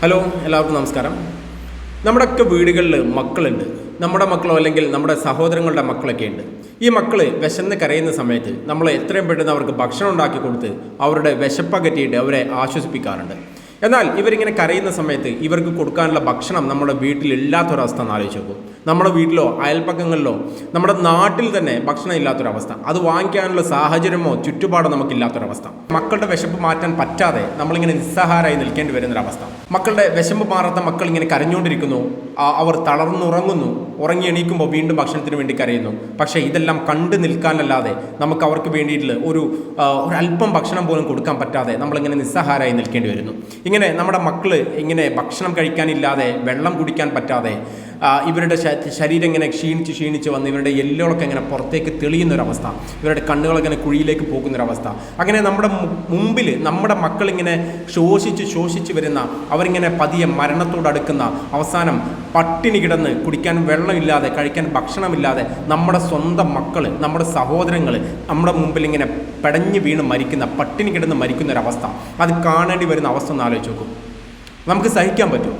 Hello, എല്ലാവർക്കും നമസ്കാരം. നമ്മുടെയൊക്കെ വീടുകളിൽ മക്കളുണ്ട്. നമ്മുടെ മക്കളോ അല്ലെങ്കിൽ നമ്മുടെ സഹോദരങ്ങളുടെ മക്കളൊക്കെ ഉണ്ട്. ഈ മക്കൾ വിശന്ന് കരയുന്ന സമയത്ത് നമ്മൾ എത്രയും പെട്ടെന്ന് അവർക്ക് ഭക്ഷണം ഉണ്ടാക്കി കൊടുത്ത് അവരുടെ വിശപ്പകറ്റിയിട്ട് അവരെ ആശ്വസിപ്പിക്കാറുണ്ട്. എന്നാൽ ഇവരിങ്ങനെ കരയുന്ന സമയത്ത് ഇവർക്ക് കൊടുക്കാനുള്ള ഭക്ഷണം നമ്മുടെ വീട്ടിലില്ലാത്തൊരവസ്ഥ ഒന്ന് ആലോചിച്ച് നോക്കും. നമ്മുടെ വീട്ടിലോ അയൽപ്പക്കങ്ങളിലോ നമ്മുടെ നാട്ടിൽ തന്നെ ഭക്ഷണം ഇല്ലാത്തൊരവസ്ഥ, അത് വാങ്ങിക്കാനുള്ള സാഹചര്യമോ ചുറ്റുപാടോ നമുക്കില്ലാത്തൊരവസ്ഥ. മക്കളുടെ വിശപ്പ് മാറ്റാൻ പറ്റാതെ നമ്മളിങ്ങനെ നിസ്സഹാരായി നിൽക്കേണ്ടി വരുന്നൊരവസ്ഥ. മക്കളുടെ വിശപ്പ് മാറാത്ത മക്കൾ ഇങ്ങനെ കരഞ്ഞുകൊണ്ടിരിക്കുന്നു, അവർ തളർന്നുറങ്ങുന്നു, ഉറങ്ങി എണീക്കുമ്പോൾ വീണ്ടും ഭക്ഷണത്തിന് വേണ്ടി കരയുന്നു. പക്ഷേ ഇതെല്ലാം കണ്ടു നിൽക്കാനല്ലാതെ നമുക്ക് അവർക്ക് വേണ്ടിയിട്ടുള്ള ഒരല്പം ഭക്ഷണം പോലും കൊടുക്കാൻ പറ്റാതെ നമ്മളിങ്ങനെ നിസ്സഹാരായി നിൽക്കേണ്ടി വരുന്നു. ഇങ്ങനെ നമ്മുടെ മക്കൾ ഇങ്ങനെ ഭക്ഷണം കഴിക്കാനില്ലാതെ, വെള്ളം കുടിക്കാൻ പറ്റാതെ, ഇവരുടെ ശരീരം ഇങ്ങനെ ക്ഷീണിച്ച് വന്ന് ഇവരുടെ എല്ലുകളൊക്കെ ഇങ്ങനെ പുറത്തേക്ക് തെളിയുന്നൊരവസ്ഥ, ഇവരുടെ കണ്ണുകളൊക്കെ ഇങ്ങനെ കുഴിയിലേക്ക് പോകുന്നൊരവസ്ഥ. അങ്ങനെ നമ്മുടെ മുമ്പിൽ നമ്മുടെ മക്കളിങ്ങനെ ശോഷിച്ച് വരുന്ന, അവരിങ്ങനെ പതിയെ മരണത്തോടടുക്കുന്ന, അവസാനം പട്ടിണി കിടന്ന് കുടിക്കാൻ വെള്ളമില്ലാതെ, കഴിക്കാൻ ഭക്ഷണമില്ലാതെ നമ്മുടെ സ്വന്തം മക്കൾ, നമ്മുടെ സഹോദരങ്ങൾ നമ്മുടെ മുമ്പിൽ ഇങ്ങനെ പെടഞ്ഞു വീണ് മരിക്കുന്ന, പട്ടിണി കിടന്ന് മരിക്കുന്നൊരവസ്ഥ, അത് കാണേണ്ടി വരുന്ന അവസ്ഥ ഒന്ന് ആലോചിച്ച് നോക്കും. നമുക്ക് സഹിക്കാൻ പറ്റും?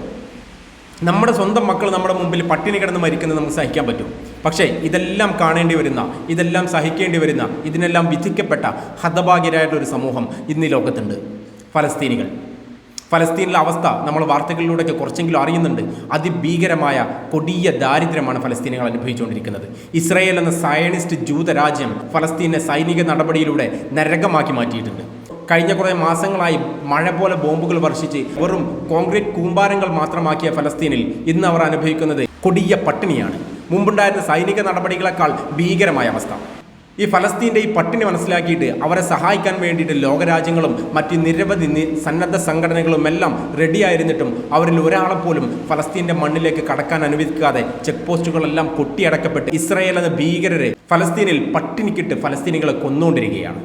നമ്മുടെ സ്വന്തം മക്കൾ നമ്മുടെ മുമ്പിൽ പട്ടിണി കിടന്ന് മരിക്കുന്നത് നമുക്ക് സഹിക്കാൻ പറ്റും. പക്ഷേ ഇതെല്ലാം കാണേണ്ടി വരുന്ന, ഇതെല്ലാം സഹിക്കേണ്ടി വരുന്ന, ഇതിനെല്ലാം വിധിക്കപ്പെട്ട ഹതഭാഗ്യരായിട്ടൊരു സമൂഹം ഇന്ന് ഈ ലോകത്തുണ്ട്. ഫലസ്തീനിലെ അവസ്ഥ നമ്മൾ വാർത്തകളിലൂടെയൊക്കെ കുറച്ചെങ്കിലും അറിയുന്നുണ്ട്. അതിഭീകരമായ കൊടിയ ദാരിദ്ര്യമാണ് ഫലസ്തീനികൾ അനുഭവിച്ചുകൊണ്ടിരിക്കുന്നത്. ഇസ്രായേൽ എന്ന സയനിസ്റ്റ് ജൂതരാജ്യം ഫലസ്തീനെ സൈനിക നടപടിയിലൂടെ നരകമാക്കി മാറ്റിയിട്ടുണ്ട്. കഴിഞ്ഞ കുറേ മാസങ്ങളായി മഴ പോലെ ബോംബുകൾ വർഷിച്ച് വെറും കോൺക്രീറ്റ് കൂമ്പാരങ്ങൾ മാത്രമാക്കിയ ഫലസ്തീനിൽ ഇന്ന് അവർ അനുഭവിക്കുന്നത് കൊടിയ പട്ടിണിയാണ്. മുമ്പുണ്ടായിരുന്ന സൈനിക നടപടികളെക്കാൾ ഭീകരമായ അവസ്ഥ. ഈ ഫലസ്തീൻ്റെ ഈ പട്ടിണി മനസ്സിലാക്കിയിട്ട് അവരെ സഹായിക്കാൻ വേണ്ടിയിട്ട് ലോകരാജ്യങ്ങളും മറ്റ് നിരവധി സന്നദ്ധ സംഘടനകളും എല്ലാം റെഡിയായിരുന്നിട്ടും അവരിൽ ഒരാളെപ്പോലും ഫലസ്തീൻ്റെ മണ്ണിലേക്ക് കടക്കാൻ അനുവദിക്കാതെ ചെക്ക് പോസ്റ്റുകളെല്ലാം കൊട്ടിയടക്കപ്പെട്ട് ഇസ്രായേൽ എന്ന ഭീകരരെ ഫലസ്തീനിൽ പട്ടിണിക്കിട്ട് ഫലസ്തീനികളെ കൊന്നുകൊണ്ടിരിക്കുകയാണ്.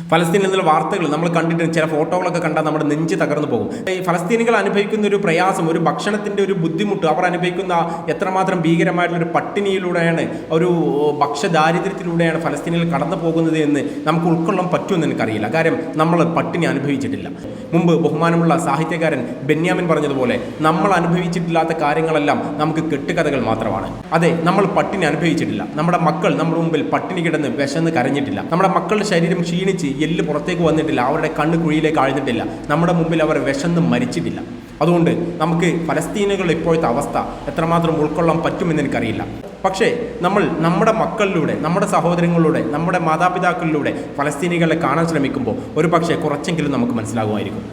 ഫലസ്തീനിൽ നിന്നുള്ള വാർത്തകൾ നമ്മൾ കണ്ടിട്ട് ചില ഫോട്ടോകളൊക്കെ കണ്ടാൽ നമ്മുടെ നെഞ്ച് തകർന്നു പോകും. ഈ ഫലസ്തീനികൾ അനുഭവിക്കുന്ന ഒരു പ്രയാസം, ഒരു ഭക്ഷണത്തിൻ്റെ ഒരു ബുദ്ധിമുട്ട്, അവർ അനുഭവിക്കുന്ന എത്രമാത്രം ഭീകരമായിട്ടുള്ളൊരു പട്ടിണിയിലൂടെയാണ്, ഒരു ഭക്ഷ്യദാരിദ്ര്യത്തിലൂടെയാണ് ഫലസ്തീനിൽ കടന്നു പോകുന്നത് എന്ന് നമുക്ക് ഉൾക്കൊള്ളാൻ പറ്റുമെന്ന് എനിക്കറിയില്ല. കാര്യം നമ്മൾ പട്ടിണി അനുഭവിച്ചിട്ടില്ല. മുമ്പ് ബഹുമാനമുള്ള സാഹിത്യകാരൻ ബെന്യാമിൻ പറഞ്ഞതുപോലെ നമ്മൾ അനുഭവിച്ചിട്ടില്ലാത്ത കാര്യങ്ങളെല്ലാം നമുക്ക് കെട്ടുകഥകൾ മാത്രമാണ്. അതെ, നമ്മൾ പട്ടിണി അനുഭവിച്ചിട്ടില്ല. നമ്മുടെ മക്കൾ നമ്മുടെ മുമ്പിൽ പട്ടിണി കിടന്ന് വിശന്ന് കരഞ്ഞിട്ടില്ല. നമ്മുടെ മക്കളുടെ ശരീരം ക്ഷീണിച്ച് എല്ല് പുറത്തേക്ക് വന്നിട്ടില്ല. അവരുടെ കണ്ണ് കുഴിയിലേക്ക് ആഴ്ന്നിട്ടില്ല. നമ്മുടെ മുമ്പിൽ അവർ വിശന്ന് മരിച്ചിട്ടില്ല. അതുകൊണ്ട് നമുക്ക് ഫലസ്തീനുകളുടെ ഇപ്പോഴത്തെ അവസ്ഥ എത്രമാത്രം ഉൾക്കൊള്ളാൻ പറ്റുമെന്ന് എനിക്കറിയില്ല. പക്ഷേ നമ്മൾ നമ്മുടെ മക്കളിലൂടെ, നമ്മുടെ സഹോദരങ്ങളിലൂടെ, നമ്മുടെ മാതാപിതാക്കളിലൂടെ ഫലസ്തീനികളെ കാണാൻ ശ്രമിക്കുമ്പോൾ ഒരു പക്ഷേ കുറച്ചെങ്കിലും നമുക്ക് മനസ്സിലാകുമായിരിക്കും.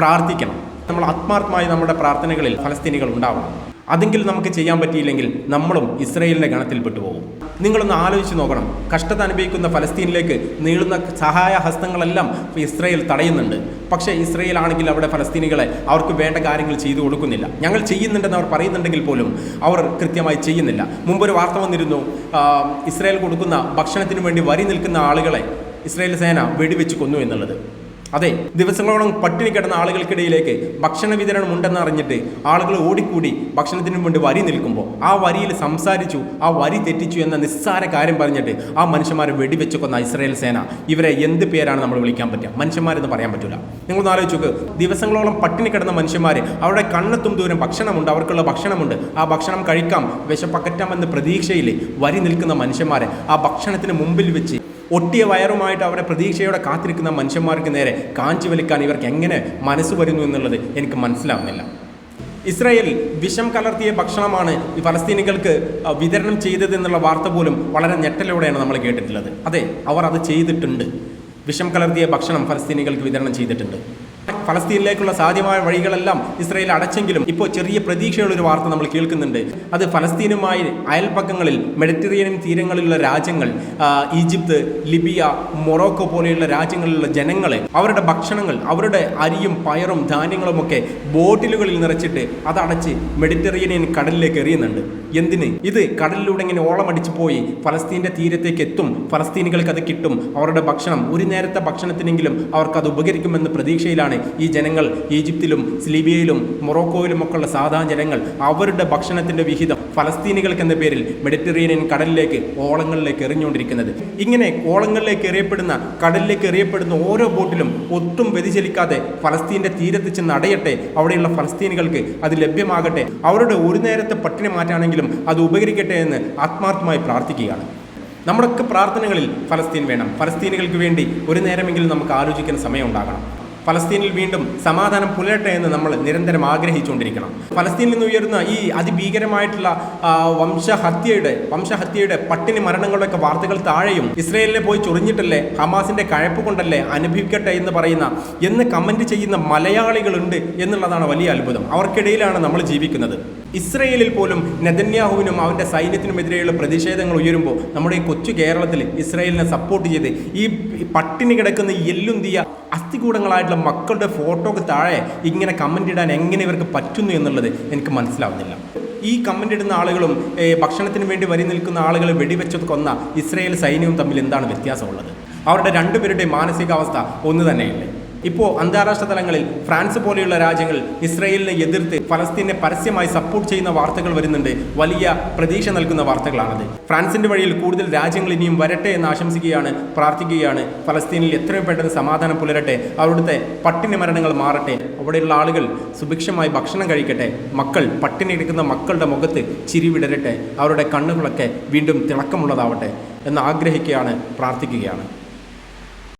പ്രാർത്ഥിക്കണം. നമ്മൾ ആത്മാർത്ഥമായി നമ്മുടെ പ്രാർത്ഥനകളിൽ ഫലസ്തീനികൾ ഉണ്ടാവണം. അതെങ്കിലും നമുക്ക് ചെയ്യാൻ പറ്റിയില്ലെങ്കിൽ നമ്മളും ഇസ്രായേലിൻ്റെ ഗണത്തിൽപ്പെട്ടു പോകും. നിങ്ങളൊന്ന് ആലോചിച്ച് നോക്കണം. കഷ്ടത അനുഭവിക്കുന്ന ഫലസ്തീനിലേക്ക് നീളുന്ന സഹായ ഹസ്തങ്ങളെല്ലാം ഇസ്രായേൽ തടയുന്നുണ്ട്. പക്ഷേ ഇസ്രായേൽ ആണെങ്കിൽ അവിടെ ഫലസ്തീനികളെ അവർക്ക് വേണ്ട കാര്യങ്ങൾ ചെയ്തു കൊടുക്കുന്നില്ല. ഞങ്ങൾ ചെയ്യുന്നുണ്ടെന്ന് അവർ പറയുന്നുണ്ടെങ്കിൽ പോലും അവർ കൃത്യമായി ചെയ്യുന്നില്ല. മുമ്പൊരു വാർത്ത വന്നിരുന്നു, ഇസ്രായേൽ കൊടുക്കുന്ന ഭക്ഷണത്തിന് വേണ്ടി വരി നിൽക്കുന്ന ആളുകളെ ഇസ്രായേൽ സേന വെടിവെച്ച് കൊന്നു എന്നുള്ളത്. അതെ, ദിവസങ്ങളോളം പട്ടിണി കിടന്ന ആളുകൾക്കിടയിലേക്ക് ഭക്ഷണ വിതരണം ഉണ്ടെന്ന് അറിഞ്ഞിട്ട് ആളുകൾ ഓടിക്കൂടി ഭക്ഷണത്തിന് വേണ്ടി വരി നിൽക്കുമ്പോൾ ആ വരിയിൽ സംസാരിച്ചു, ആ വരി തെറ്റിച്ചു എന്ന നിസ്സാര കാര്യം പറഞ്ഞിട്ട് ആ മനുഷ്യന്മാരെ വെടിവെച്ച് കൊന്ന ഇസ്രായേൽ സേന, ഇവരെ എന്ത് പേരാണ് നമ്മൾ വിളിക്കാൻ പറ്റുക? മനുഷ്യന്മാരെന്ന് പറയാൻ പറ്റില്ല. നിങ്ങളൊന്ന് ആലോചിച്ച് നോക്ക്. ദിവസങ്ങളോളം പട്ടിണി കിടന്ന മനുഷ്യന്മാർ, അവരുടെ കണ്ണെത്തും ദൂരം ഭക്ഷണമുണ്ട്, അവർക്കുള്ള ഭക്ഷണമുണ്ട്, ആ ഭക്ഷണം കഴിക്കാം, വിശപ്പകറ്റാമെന്ന് പ്രതീക്ഷയിൽ വരി നിൽക്കുന്ന മനുഷ്യന്മാരെ ആ ഭക്ഷണത്തിന് മുമ്പിൽ വെച്ച് ഒട്ടിയ വയറുമായിട്ട് അവരെ പ്രതീക്ഷയോടെ കാത്തിരിക്കുന്ന മനുഷ്യന്മാർക്ക് നേരെ കാഞ്ചി വലിക്കാൻ ഇവർക്ക് എങ്ങനെ മനസ്സ് വരുന്നു എന്നുള്ളത് എനിക്ക് മനസ്സിലാവുന്നില്ല. ഇസ്രായേൽ വിഷം കലർത്തിയ ഭക്ഷണമാണ് ഈ ഫലസ്തീനികൾക്ക് വിതരണം ചെയ്തതെന്നുള്ള വാർത്ത പോലും വളരെ ഞെട്ടലോടെയാണ് നമ്മൾ കേട്ടിട്ടുള്ളത്. അതെ, അവർ അത് ചെയ്തിട്ടുണ്ട്. വിഷം കലർത്തിയ ഭക്ഷണം ഫലസ്തീനികൾക്ക് വിതരണം ചെയ്തിട്ടുണ്ട്. ഫലസ്തീനിലേക്കുള്ള സാധ്യമായ വഴികളെല്ലാം ഇസ്രായേൽ അടച്ചെങ്കിലും ഇപ്പോൾ ചെറിയ പ്രതീക്ഷയുള്ളൊരു വാർത്ത നമ്മൾ കേൾക്കുന്നുണ്ട്. അത് ഫലസ്തീനുമായി അയൽപ്പക്കങ്ങളിൽ മെഡിറ്ററേനിയൻ തീരങ്ങളിലുള്ള രാജ്യങ്ങൾ, ഈജിപ്ത്, ലിബിയ, മൊറോക്കോ പോലെയുള്ള രാജ്യങ്ങളിലുള്ള ജനങ്ങളെ അവരുടെ ഭക്ഷണങ്ങൾ, അവരുടെ അരിയും പയറും ധാന്യങ്ങളുമൊക്കെ ബോട്ടിലുകളിൽ നിറച്ചിട്ട് അതടച്ച് മെഡിറ്ററേനിയൻ കടലിലേക്ക് എറിയുന്നുണ്ട്. എന്തിന്? ഇത് കടലിലൂടെ ഇങ്ങനെ ഓളമടിച്ചു പോയി ഫലസ്തീൻ്റെ തീരത്തേക്ക് എത്തും, ഫലസ്തീനികൾക്ക് അത് കിട്ടും. അവരുടെ ഭക്ഷണം, ഒരു നേരത്തെ ഭക്ഷണത്തിനെങ്കിലും അവർക്കത് ഉപകരിക്കുമെന്ന പ്രതീക്ഷയിലാണ് ഈ ജനങ്ങൾ ഈജിപ്തിലും ലിബിയയിലും മൊറോക്കോയിലും ഒക്കെ ഉള്ള സാധാരണ ജനങ്ങൾ അവരുടെ ഭക്ഷണത്തിൻ്റെ വിഹിതം ഫലസ്തീനികൾക്ക് എന്ന പേരിൽ മെഡിറ്ററേനിയൻ കടലിലേക്ക്, ഓളങ്ങളിലേക്ക് എറിഞ്ഞുകൊണ്ടിരിക്കുന്നത്. ഇങ്ങനെ ഓളങ്ങളിലേക്ക് എറിയപ്പെടുന്ന, കടലിലേക്ക് എറിയപ്പെടുന്ന ഓരോ ബോട്ടിലും ഒട്ടും വ്യതിചലിക്കാതെ ഫലസ്തീൻ്റെ തീരത്ത് ചെന്ന് അടയട്ടെ, അവിടെയുള്ള ഫലസ്തീനികൾക്ക് അത് ലഭ്യമാകട്ടെ, അവരുടെ ഒരു നേരത്തെ പട്ടിണി മാറ്റാണെങ്കിലും അത് ഉപകരിക്കട്ടെ എന്ന് ആത്മാർത്ഥമായി പ്രാർത്ഥിക്കുകയാണ്. നമ്മുടെയൊക്കെ പ്രാർത്ഥനകളിൽ ഫലസ്തീൻ വേണം. ഫലസ്തീനികൾക്ക് വേണ്ടി ഒരു നേരമെങ്കിലും നമുക്ക് ആലോചിക്കുന്ന സമയം ഉണ്ടാകണം. ഫലസ്തീനിൽ വീണ്ടും സമാധാനം പുലരട്ടെ എന്ന് നമ്മൾ നിരന്തരം ആഗ്രഹിച്ചുകൊണ്ടിരിക്കണം. ഫലസ്തീനിൽ നിന്ന് ഉയരുന്ന ഈ അതിഭീകരമായിട്ടുള്ള വംശഹത്യയുടെ പട്ടിണി മരണങ്ങളുടെയൊക്കെ വാർത്തകൾ താഴെയും ഇസ്രയേലിനെ പോയി ചൊറിഞ്ഞിട്ടല്ലേ, ഹമാസിന്റെ കഴപ്പ് കൊണ്ടല്ലേ അനുഭവിക്കട്ടെ എന്ന് കമന്റ് ചെയ്യുന്ന മലയാളികളുണ്ട് എന്നുള്ളതാണ് വലിയ അത്ഭുതം. അവർക്കിടയിലാണ് നമ്മൾ ജീവിക്കുന്നത്. ഇസ്രയേലിൽ പോലും നെതന്യാഹുവിനും അവൻ്റെ സൈന്യത്തിനുമെതിരെയുള്ള പ്രതിഷേധങ്ങൾ ഉയരുമ്പോൾ നമ്മുടെ ഈ കൊച്ചു കേരളത്തിൽ ഇസ്രയേലിനെ സപ്പോർട്ട് ചെയ്ത് ഈ പട്ടിണി കിടക്കുന്ന എല്ലുന്തിയ അസ്ഥികൂടങ്ങളായിട്ടുള്ള മക്കളുടെ ഫോട്ടോക്ക് താഴെ ഇങ്ങനെ കമൻ്റ് ഇടാൻ എങ്ങനെ ഇവർക്ക് പറ്റുന്നു എന്നുള്ളത് എനിക്ക് മനസ്സിലാവുന്നില്ല. ഈ കമൻ്റ് ഇടുന്ന ആളുകളും ഭക്ഷണത്തിന് വേണ്ടി വരി നിൽക്കുന്ന ആളുകൾ വെടിവെച്ചത് കൊന്ന ഇസ്രയേൽ സൈന്യവും തമ്മിൽ എന്താണ് വ്യത്യാസമുള്ളത്? അവരുടെ രണ്ടുപേരുടെയും മാനസികാവസ്ഥ ഒന്ന് തന്നെയല്ലേ? ഇപ്പോൾ അന്താരാഷ്ട്ര തലങ്ങളിൽ ഫ്രാൻസ് പോലെയുള്ള രാജ്യങ്ങൾ ഇസ്രയേലിനെ എതിർത്ത് ഫലസ്തീനെ പരസ്യമായി സപ്പോർട്ട് ചെയ്യുന്ന വാർത്തകൾ വരുന്നുണ്ട്. വലിയ പ്രതീക്ഷ നൽകുന്ന വാർത്തകളാണത്. ഫ്രാൻസിന്റെ വഴിയിൽ കൂടുതൽ രാജ്യങ്ങൾ ഇനിയും വരട്ടെ എന്ന് ആശംസിക്കുകയാണ്, പ്രാർത്ഥിക്കുകയാണ്. ഫലസ്തീനിൽ എത്രയും പെട്ടെന്ന് സമാധാനം പുലരട്ടെ, അവിടുത്തെ പട്ടിണി മരണങ്ങൾ മാറട്ടെ, അവിടെയുള്ള ആളുകൾ സുഭിക്ഷമായി ഭക്ഷണം കഴിക്കട്ടെ, മക്കൾ പട്ടിണി എടുക്കുന്ന മക്കളുടെ മുഖത്ത് ചിരി വിടരട്ടെ, അവരുടെ കണ്ണുകളൊക്കെ വീണ്ടും തിളക്കമുള്ളതാവട്ടെ എന്ന് ആഗ്രഹിക്കുകയാണ്, പ്രാർത്ഥിക്കുകയാണ്.